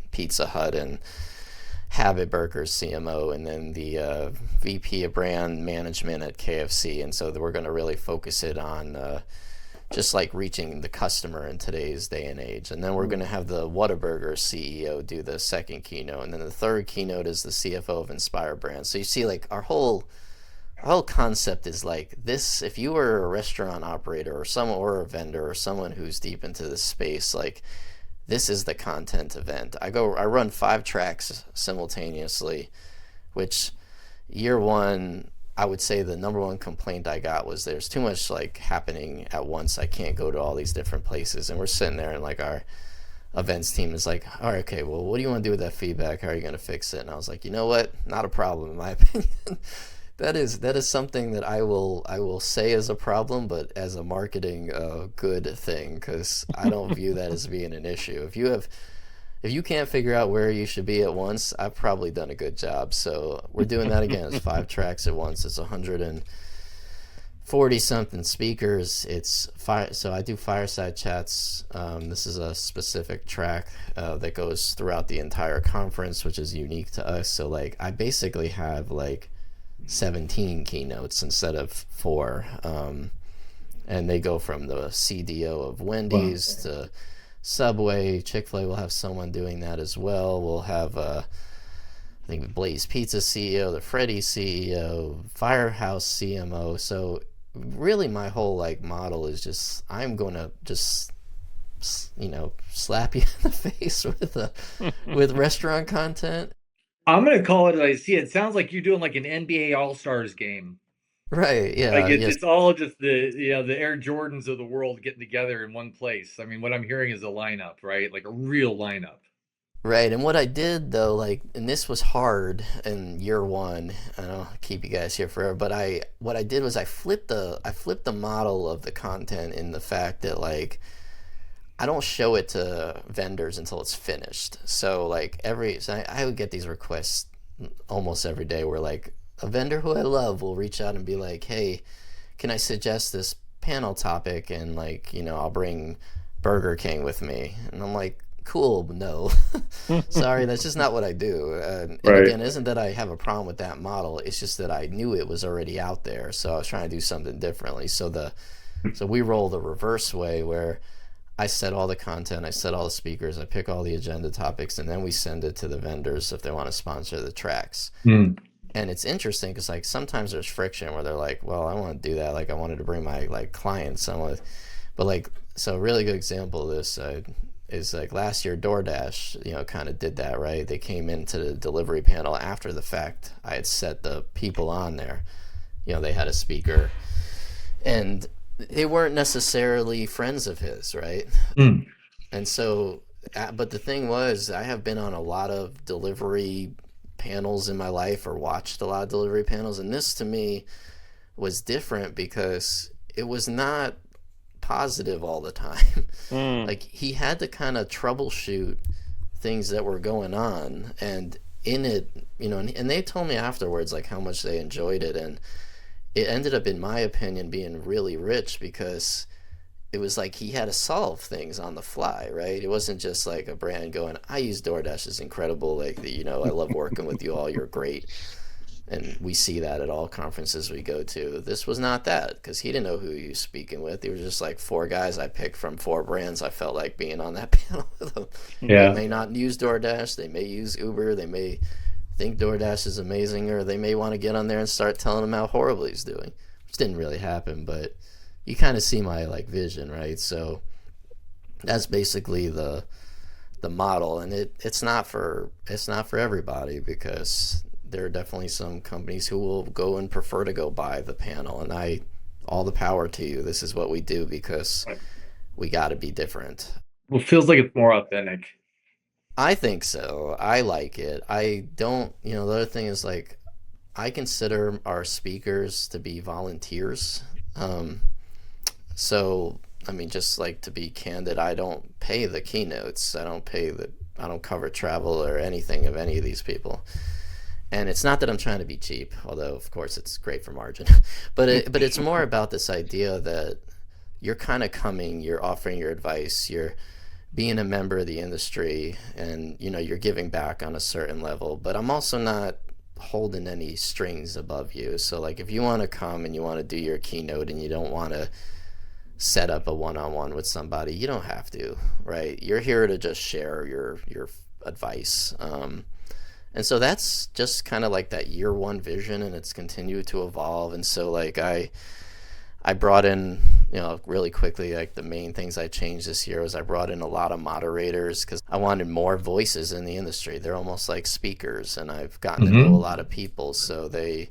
A: Pizza Hut and Habit Burger's CMO, and then the VP of brand management at KFC. And so we're going to really focus it on just like reaching the customer in today's day and age. And then we're going to have the Whataburger CEO do the second keynote, and then the third keynote is the CFO of Inspire Brands. So you see, like, our whole concept is like this: if you were a restaurant operator or a vendor or someone who's deep into this space, like, this is the content event. I run 5 tracks simultaneously, which year one, I would say the number one complaint I got was there's too much like happening at once. I can't go to all these different places. And we're sitting there, and like our events team is like, all right, okay, well, what do you want to do with that feedback? How are you going to fix it? And I was like, you know what? Not a problem, in my opinion. That is something that I will say is a problem, but as a marketing good thing, because I don't view that as being an issue. If you can't figure out where you should be at once, I've probably done a good job. So we're doing that again. It's 5 tracks at once. It's 140 something speakers. So I do fireside chats. This is a specific track that goes throughout the entire conference, which is unique to us. So like I basically have like 17 keynotes instead of 4, and they go from the CDO of Wendy's to Subway. Chick-fil-A will have someone doing that as well. We'll have I think Blaze Pizza CEO, the Freddy CEO, Firehouse CMO. So really my whole like model is just, I'm going to just slap you in the face with restaurant content.
B: I'm going to call it as I see it. It sounds like you're doing like an NBA All-Stars game.
A: Right, yeah.
B: Like it's all just the Air Jordans of the world getting together in one place. I mean, what I'm hearing is a lineup, right? Like a real lineup.
A: Right, and what I did though, like, and this was hard in year one. I don't keep you guys here forever, but what I did was I flipped the model of the content in the fact that like I don't show it to vendors until it's finished. So like I would get these requests almost every day where like a vendor who I love will reach out and be like, hey, can I suggest this panel topic? And like, I'll bring Burger King with me. And I'm like, cool, no. Sorry, that's just not what I do. And again, it isn't that I have a problem with that model. It's just that I knew it was already out there. So I was trying to do something differently. So we roll the reverse way where I set all the content, I set all the speakers, I pick all the agenda topics, and then we send it to the vendors if they want to sponsor the tracks. And it's interesting because like sometimes there's friction where they're like, well, I want to do that. Like I wanted to bring my like clients. But like, so a really good example of this is like last year DoorDash, kind of did that, right? They came into the delivery panel after the fact. I had set the people on there. They had a speaker. And they weren't necessarily friends of his, right? And so, but the thing was, I have been on a lot of delivery panels in my life or watched a lot of delivery panels. And this to me was different because it was not positive all the time. Like he had to kind of troubleshoot things that were going on. And in it, and they told me afterwards, like how much they enjoyed it. And it ended up, in my opinion, being really rich because it was like he had to solve things on the fly, right? It wasn't just like a brand going, I use DoorDash, it's incredible. Like, I love working with you all. You're great. And we see that at all conferences we go to. This was not that because he didn't know who he was speaking with. He was just like 4 guys I picked from 4 brands. I felt like being on that panel with them.
D: Yeah.
A: They may not use DoorDash. They may use Uber. They may think DoorDash is amazing, or they may want to get on there and start telling him how horrible he's doing, which didn't really happen, but you kind of see my like vision, right? So that's basically the model, and it's not for everybody because there are definitely some companies who will go and prefer to go buy the panel, and all the power to you. This is what we do because we got to be different.
D: Well, it feels like it's more authentic.
A: I think so. I like it. I don't, the other thing is like, I consider our speakers to be volunteers. So, I mean, just like to be candid, I don't pay the keynotes. I don't cover travel or anything of any of these people. And it's not that I'm trying to be cheap, although of course it's great for margin, but it's more about this idea that you're kind of coming, you're offering your advice, you're being a member of the industry, and you're giving back on a certain level, but I'm also not holding any strings above you. So like if you want to come and you want to do your keynote and you don't want to set up a one-on-one with somebody, you don't have to, right? You're here to just share your advice. And so that's just kind of like that year one vision, and it's continued to evolve. And so like I brought in, really quickly, like the main things I changed this year was I brought in a lot of moderators because I wanted more voices in the industry. They're almost like speakers, and I've gotten to know a lot of people. So they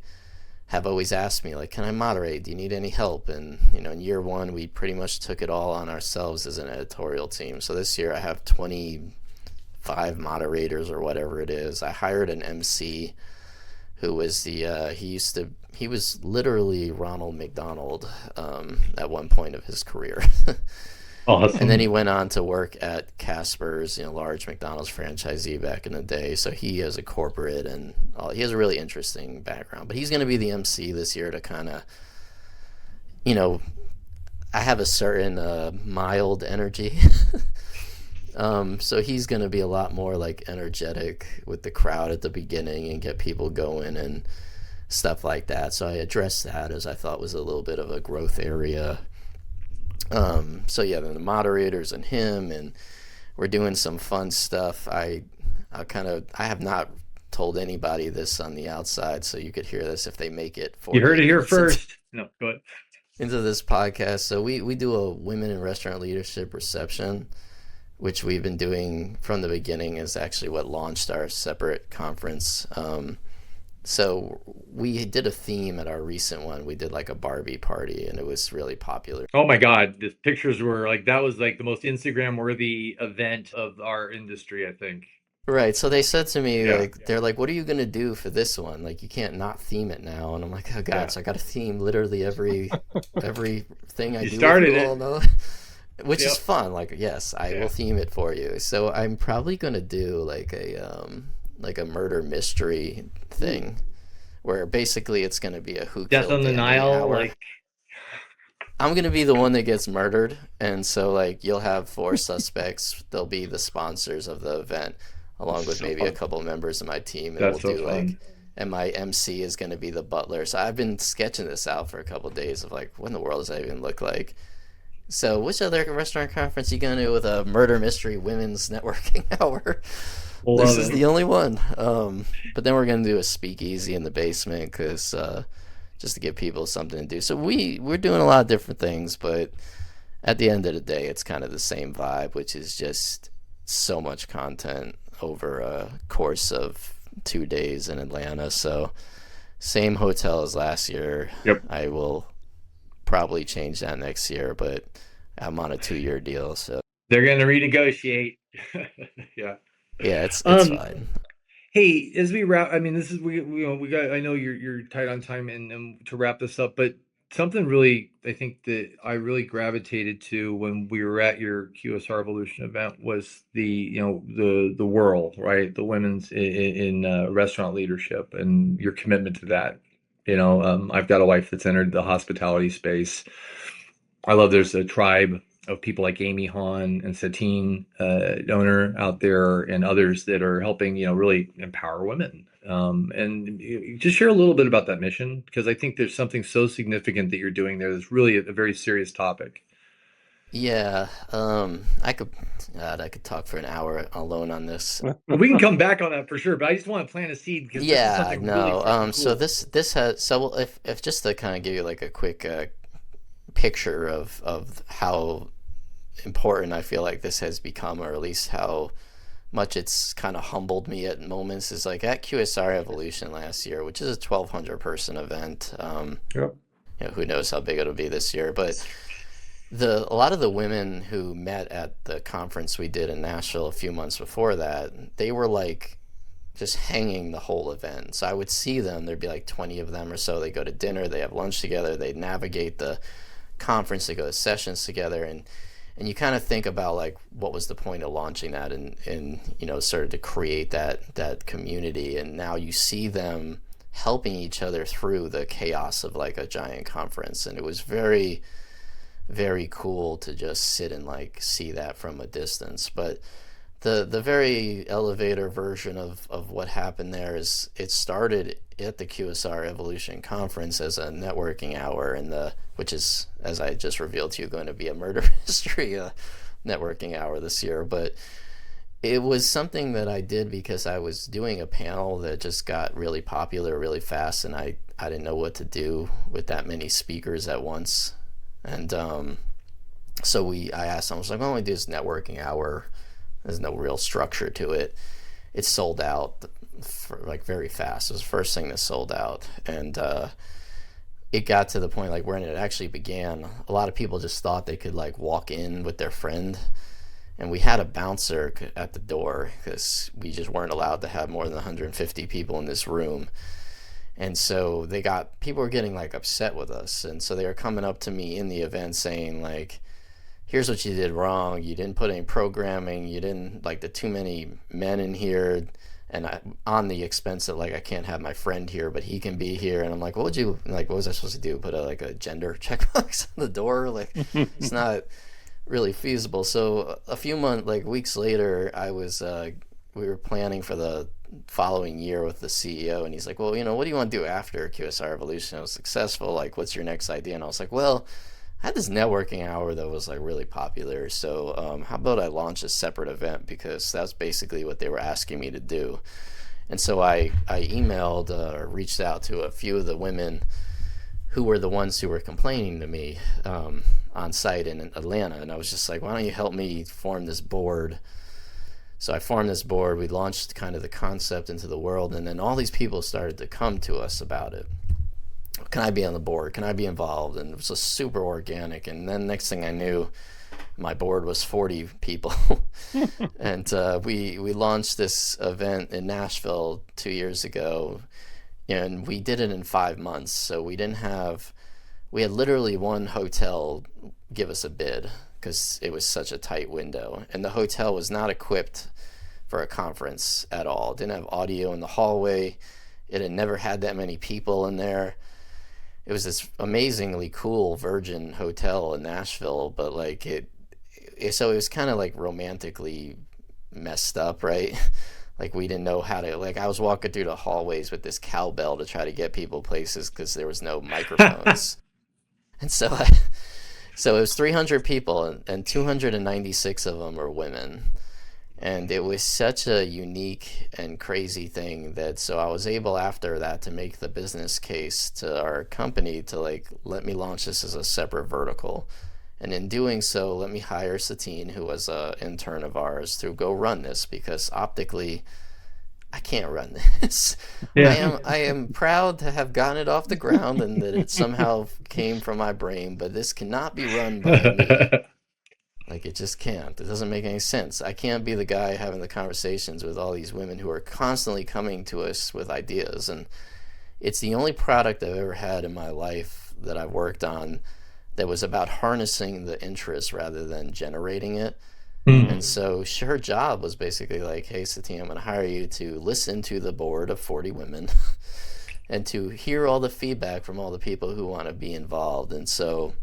A: have always asked me, like, can I moderate? Do you need any help? And, in year one, we pretty much took it all on ourselves as an editorial team. So this year I have 25 moderators or whatever it is. I hired an MC who was he was literally Ronald McDonald at one point of his career.
D: Awesome.
A: And then he went on to work at Casper's, large McDonald's franchisee back in the day. So he has a corporate and he has a really interesting background. But he's going to be the MC this year to kind of, I have a certain mild energy. So he's going to be a lot more like energetic with the crowd at the beginning and get people going and stuff like that. So I addressed that as I thought was a little bit of a growth area. So yeah, then the moderators and him, and we're doing some fun stuff. I have not told anybody this on the outside, so you could hear this if they make it.
D: You heard it here first. No, go ahead.
A: Into this podcast. So we do a women in restaurant leadership reception, which we've been doing from the beginning, is actually what launched our separate conference. So we did a theme at our recent one. We did like a Barbie party, and it was really popular.
D: Oh my God, the pictures were like, that was like the most Instagram worthy event of our industry, I think.
A: Right. So they said to me, they're like, what are you going to do for this one? Like, you can't not theme it now. And I'm like, oh God, so I got to theme literally everything I do.
D: Started
A: with you
D: it.
A: all know. which
D: Yep.
A: is fun. Like, yes, I
D: Yeah.
A: will theme it for you. So I'm probably gonna do like a murder mystery thing, where basically it's gonna be a who
D: Death
A: killed
D: on the
A: Danny
D: Nile,
A: hour.
D: like
A: I'm gonna be the one that gets murdered, and so like you'll have 4 suspects. They'll be the sponsors of the event, along with
C: So
A: maybe a
C: fun.
A: couple members of my team, and we'll
D: that's so
A: do like,
D: fun.
A: and my MC is gonna be the butler. So I've been sketching this out for a couple days of like, what in the world does that even look like? So which other restaurant conference you going to with a murder mystery women's networking hour? This
D: Love
A: is
D: it.
A: the only one. But then we're going to do a speakeasy in the basement because just to give people something to do. So we're doing a lot of different things, but at the end of the day, it's kind of the same vibe, which is just so much content over a course of 2 days in Atlanta. So same hotel as last year.
D: Yep.
A: I will probably change that next year, but I'm on a 2-year deal, so
D: They're going to renegotiate. Yeah.
A: yeah, it's
D: Um,
A: fine.
D: Hey, as we wrap, I mean, this is we got. I know you're tight on time, and to wrap this up, but something really, I think that I really gravitated to when we were at your QSR Evolution event was the whirl, right? The women's in restaurant leadership and your commitment to that. I've got a wife that's entered the hospitality space. I love there's a tribe of people like Amy Hahn and Satine owner out there and others that are helping, really empower women. And you just share a little bit about that mission, because I think there's something so significant that you're doing there that's really a very serious topic.
A: Yeah, I could talk for an hour alone on this.
D: Well, we can come back on that for sure, but I just want to plant a seed because this is
A: Yeah,
D: something really
A: no.
D: freaking
A: So
D: cool.
A: this has so if just to kind of give you like a quick picture of how important I feel like this has become, or at least how much it's kind of humbled me at moments, is like at QSR Evolution last year, which is a 1,200 person event.
D: Yep.
A: Who knows how big it'll be this year, but a lot of the women who met at the conference we did in Nashville a few months before that, they were like just hanging the whole event. So I would see them, there'd be like 20 of them or so. They go to dinner, they have lunch together, they navigate the conference, they go to sessions together, and you kind of think about like what was the point of launching that, and started to create that community, and now you see them helping each other through the chaos of like a giant conference, and it was very, very cool to just sit and like see that from a distance. But the very elevator version of what happened there is it started at the QSR Evolution Conference as a networking hour, which is, as I just revealed to you, going to be a murder mystery networking hour this year. But it was something that I did because I was doing a panel that just got really popular really fast, and I didn't know what to do with that many speakers at once. And so I asked them, I was like, why don't we do this networking hour? There's no real structure to it. It sold out for like very fast. It was the first thing that sold out, and it got to the point like when it actually began, a lot of people just thought they could like walk in with their friend, and we had a bouncer at the door because we just weren't allowed to have more than 150 people in this room. And so people were getting like upset with us, and so they were coming up to me in the event saying like, here's what you did wrong. You didn't put any programming. You didn't like the too many men in here, and on the expense of like I can't have my friend here, but he can be here. And I'm like, what was I supposed to do? Put a gender checkbox on the door? Like, it's not really feasible. So a few weeks later, we were planning for the following year with the CEO, and he's like, well, what do you want to do after QSR Evolution was successful? Like, what's your next idea? And I was like, well, I had this networking hour that was like really popular, so how about I launch a separate event, because that's basically what they were asking me to do. And so I emailed or reached out to a few of the women who were the ones who were complaining to me on site in Atlanta, and I was just like, why don't you help me form this board? So I formed this board, we launched kind of the concept into the world, and then all these people started to come to us about it. Can I be on the board? Can I be involved? And it was just super organic. And then next thing I knew, my board was 40 people. And we launched this event in Nashville 2 years ago, and we did it in 5 months. So we had literally one hotel give us a bid, because it was such a tight window. And the hotel was not equipped for a conference at all. It didn't have audio in the hallway. It had never had that many people in there. It was this amazingly cool Virgin hotel in Nashville, but like so it was kind of like romantically messed up, right? Like we didn't know how to, like I was walking through the hallways with this cowbell to try to get people places because there was no microphones. And so it was 300 people and 296 of them were women. And it was such a unique and crazy thing that so I was able after that to make the business case to our company to like, let me launch this as a separate vertical. And in doing so, let me hire Satine, who was an intern of ours, to go run this because optically, I can't run this.
D: Yeah.
A: I am proud to have gotten it off the ground and that it somehow came from my brain, but this cannot be run by me. Like, it just can't. It doesn't make any sense. I can't be the guy having the conversations with all these women who are constantly coming to us with ideas. And it's the only product I've ever had in my life that I've worked on that was about harnessing the interest rather than generating it. And so her job was basically like, hey, Satine, I'm going to hire you to listen to the board of 40 women and to hear all the feedback from all the people who want to be involved. And so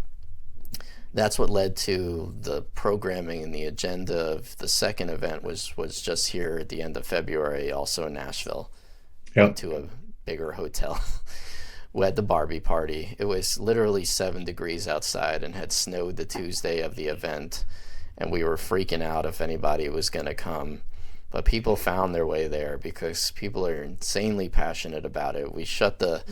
A: that's what led to the programming and the agenda of the second event was just here at the end of February, also in Nashville. Went to a bigger hotel. We had the Barbie party. It was literally 7 degrees outside and had snowed the Tuesday of the event. And we were freaking out if anybody was going to come. But people found their way there because people are insanely passionate about it. We shut the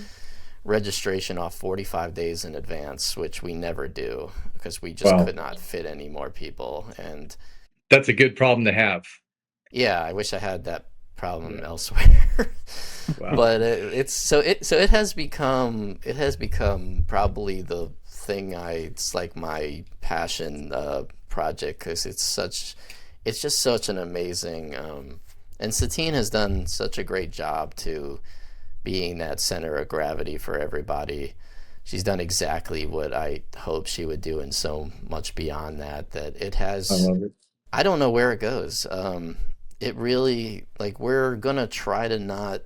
A: registration off 45 days in advance, which we never do because we just could not fit any more people. And
D: that's a good problem to have.
A: Yeah, I wish I had that problem elsewhere. But it has become probably the thing it's like my passion project because it's just such an amazing and Satine has done such a great job to being that center of gravity for everybody. She's done exactly what I hoped she would do and so much beyond that it has.
D: I love it.
A: I don't know where it goes. It really, like, we're gonna try to not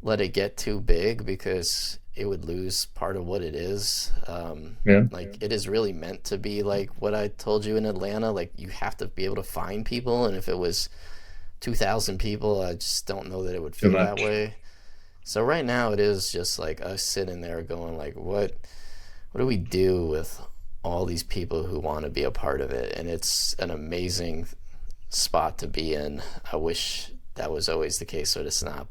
A: let it get too big because it would lose part of what it is. It is really meant to be like what I told you in Atlanta. Like, you have to be able to find people, and if it was 2,000 people, I just don't know that it would feel that way. So right now it is just like us sitting there going like, what do we do with all these people who want to be a part of it? And it's an amazing spot to be in. I wish that was always the case, but it's not.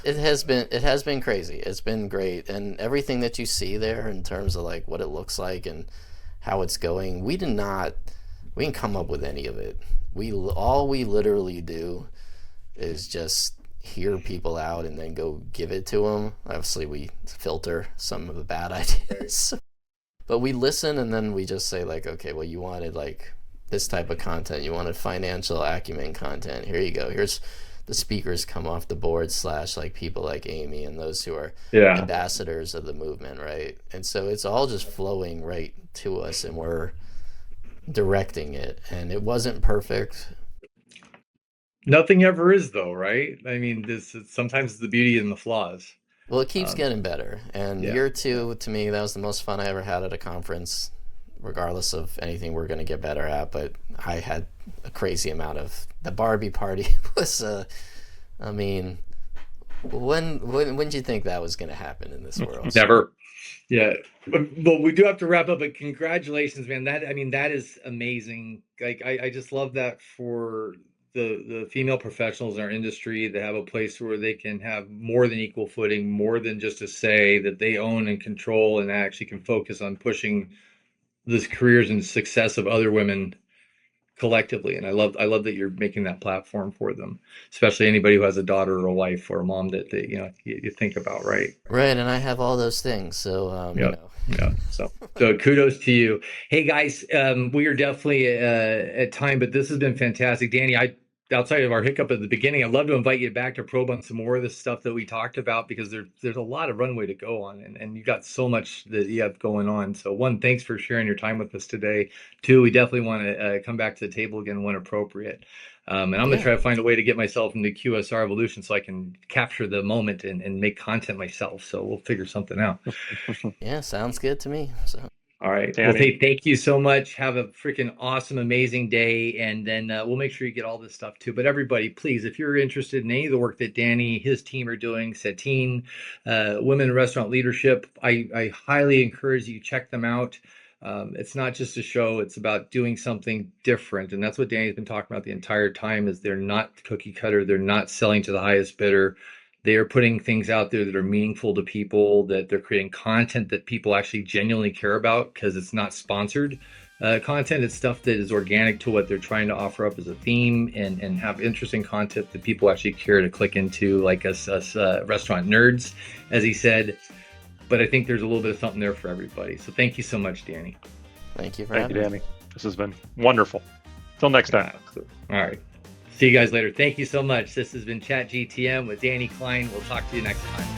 A: It has been crazy. It's been great. And everything that you see there in terms of like what it looks like and how it's going, we didn't come up with any of it. All we literally do is just hear people out and then go give it to them. Obviously we filter some of the bad ideas, but we listen and then we just say like, okay, well, you wanted like this type of content, you wanted financial acumen content, here you go, here's the speakers come off the board / like people like Amy and those who are ambassadors of the movement, right? And so it's all just flowing right to us and we're directing it, and it wasn't perfect.
D: Nothing ever is, though, right? I mean, sometimes it's the beauty and the flaws.
A: Well, it keeps getting better. And year 2, to me, that was the most fun I ever had at a conference, regardless of anything we're going to get better at. But I had a crazy amount of the Barbie party was, I mean, when did you think that was going to happen in this world?
D: Never. Yeah. Well, we do have to wrap up, but congratulations, man. That is amazing. Like, I just love that for the female professionals in our industry that have a place where they can have more than equal footing, more than just to say that they own and control and actually can focus on pushing the careers and success of other women collectively. And I love that you're making that platform for them, especially anybody who has a daughter or a wife or a mom that you think about, right?
A: Right, and I have all those things, so
D: So kudos to you. Hey guys, we are definitely at time, but this has been fantastic. Danny, I outside of our hiccup at the beginning, I'd love to invite you back to probe on some more of the stuff that we talked about, because there's a lot of runway to go on, and you got so much that you have going on. So one, thanks for sharing your time with us today. Two, we definitely want to come back to the table again when appropriate. And I'm going to try to find a way to get myself into QSR Evolution so I can capture the moment and make content myself. So we'll figure something out.
A: Yeah, sounds good to me. So.
D: All right.
C: Danny.
D: Well, hey, thank you so much. Have a freaking awesome, amazing day. And then we'll make sure you get all this stuff too. But everybody, please, if you're interested in any of the work that Danny, his team are doing, Satine, Women in Restaurant Leadership, I highly encourage you check them out. It's not just a show, it's about doing something different. And that's what Danny's been talking about the entire time, is they're not cookie cutter. They're not selling to the highest bidder. They are putting things out there that are meaningful to people, that they're creating content that people actually genuinely care about, because it's not sponsored content. It's stuff that is organic to what they're trying to offer up as a theme, and have interesting content that people actually care to click into, like us restaurant nerds, as he said. But I think there's a little bit of something there for everybody. So thank you so much, Danny.
A: Thank you for
C: Thank you,
A: having me.
C: Danny. This has been wonderful. Till next time.
D: All right. See you guys later. Thank you so much. This has been ChatGTM with Danny Klein. We'll talk to you next time.